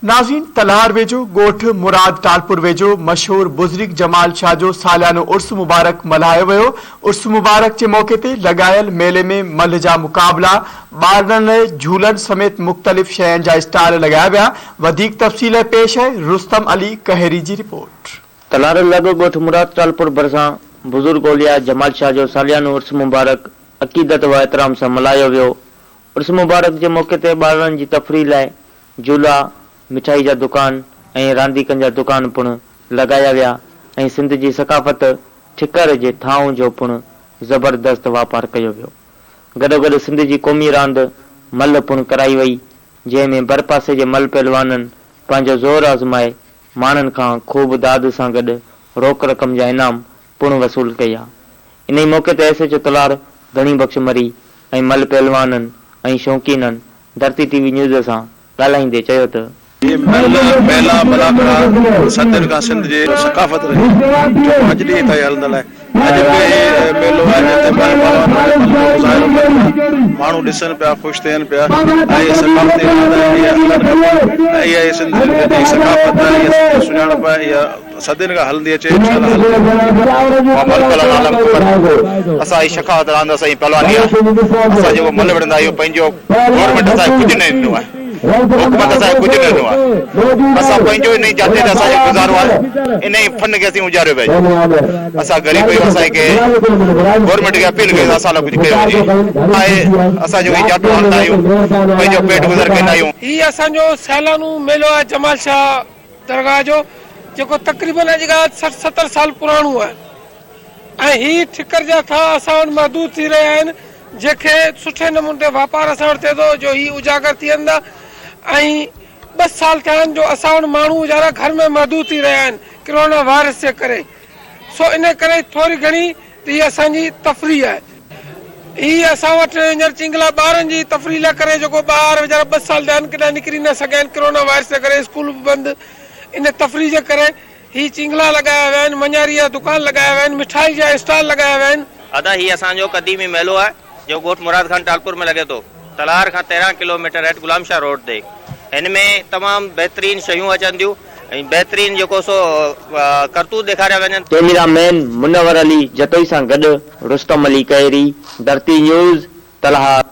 नाज़रीन, तलहार वेझो गोठ मुराद टालपुर वेझो मशहूर बुज़ुर्ग जमाल शाह जो सालियानो उर्स मुबारक मल्हायो वियो। उर्स मुबारक के मौके ते लगायल मेले में मल जा मुकाबला, ॿारनि लाइ झूलन समेत मुख़्तलिफ़ शयुनि जा स्टाल लगाया विया। वधीक तफ़सील पेश है रुस्तम अली कहरी जी रिपोर्ट। तलहार लॻो गोठ मुराद टालपुर भरिसां बुज़ुर्ग औलिया जमाल शाह जो सालियानो उर्स मुबारक अक़ीदत व एहतराम सां मल्हायो वियो। उर्स मुबारक के मौके ते ॿारनि जी तफ़रीह लाइ झूला, मिठाई जा दुकान ऐं रांदीकनि जा दुकान पिणु लगाया विया ऐं सिंध जी सकाफ़त ठिकर जे थांव जो पिणु ज़बरदस्त वापार कयो वियो। गॾोगॾु सिंध जी क़ौमी रांदि मल पिणु कराई वई, जंहिंमें बरपासे जे मल पहलवाननि पंहिंजो ज़ोर आज़माए माण्हुनि खां ख़ूब दाद सां गॾु रोक रक़म जा इनाम पिणु वसूल कया। इन मौके ते एसएचओ तलहार धणी बख़्श मरी ऐं मल पहलवाननि ऐं शौक़ीननि धरती टीवी न्यूज़ सां ॻाल्हाईंदे चयो त ये मेला मलाकड़ा सदन का सिंध जे सकाफत रही जो अज डी ताई हलंदल है। अज पे मेलो है जते मानू दिसन पे खुश थियन पे आई सकाफत ये सिंध जी सकाफत ये सुनाण पे या सदन का हलंदी अचे मल पहलवान असा ई सकाफत रांद असा ई पहलवानी असा जो मल वडंदा आयो पंजो गवर्नमेंट असा कुछ नहीं दिनो है, हुकूमत असा कुछ नहीं दिनो है। असा पंजो नहीं जाते असा गुजारो है, इन फन के असी उजारे वे असा गरीब असा के गवर्नमेंट के अपील के असा कुछ कयो आए असा जो जाटो हलदा आयो पंजो पेट गुजर के नायो। ई असा जो सालानो मेलो है जमाल शाह दरगाह जो जो तकरीबन अज 60-70 साल पुराणो है। ही ठिकर जा था असा महदूद थी रहा है, जेके सुठे नमूने व्यापार असा थे तो जो ही उजागर थी वेंदा। 2 साल थिया जो असा मानू वीचारा घर में महदूद थी रहा है कोरोना वायरस के करे। सो इन करे थोड़ी घणी ये असांजी तफरीह है। ही असा वटि हींअर चिंगला ॿारनि जी तफरीह लाइ करे जेको ॿार वीचारा 2 साल थिया आहिनि केॾा निकिरी न सघिया आहिनि कोरोना वायरस जे करे, स्कूल बि बंदि। इन तफरीह जे करे ही चिंगला लगाया विया आहिनि, मञारी जा दुकान लगाया विया आहिनि, मिठाई जा स्टॉल लगाया विया आहिनि। अदा ही असांजो क़दीमी मेलो है जो गोठ मुराद खान टालपुर में लगे तो तलहार का 13 किलोमीटर हेठ गुलाम शाह रोड ते। इनमें तमाम बेहतरीन शयूं अचन थियूं ऐं बेहतरीन जेको सो करतूत ॾेखारिया वञनि। कैमरामैन मुनव्वर अली जतोई सां गॾु रुस्तम अली कहरी, धरती न्यूज़, तलहार।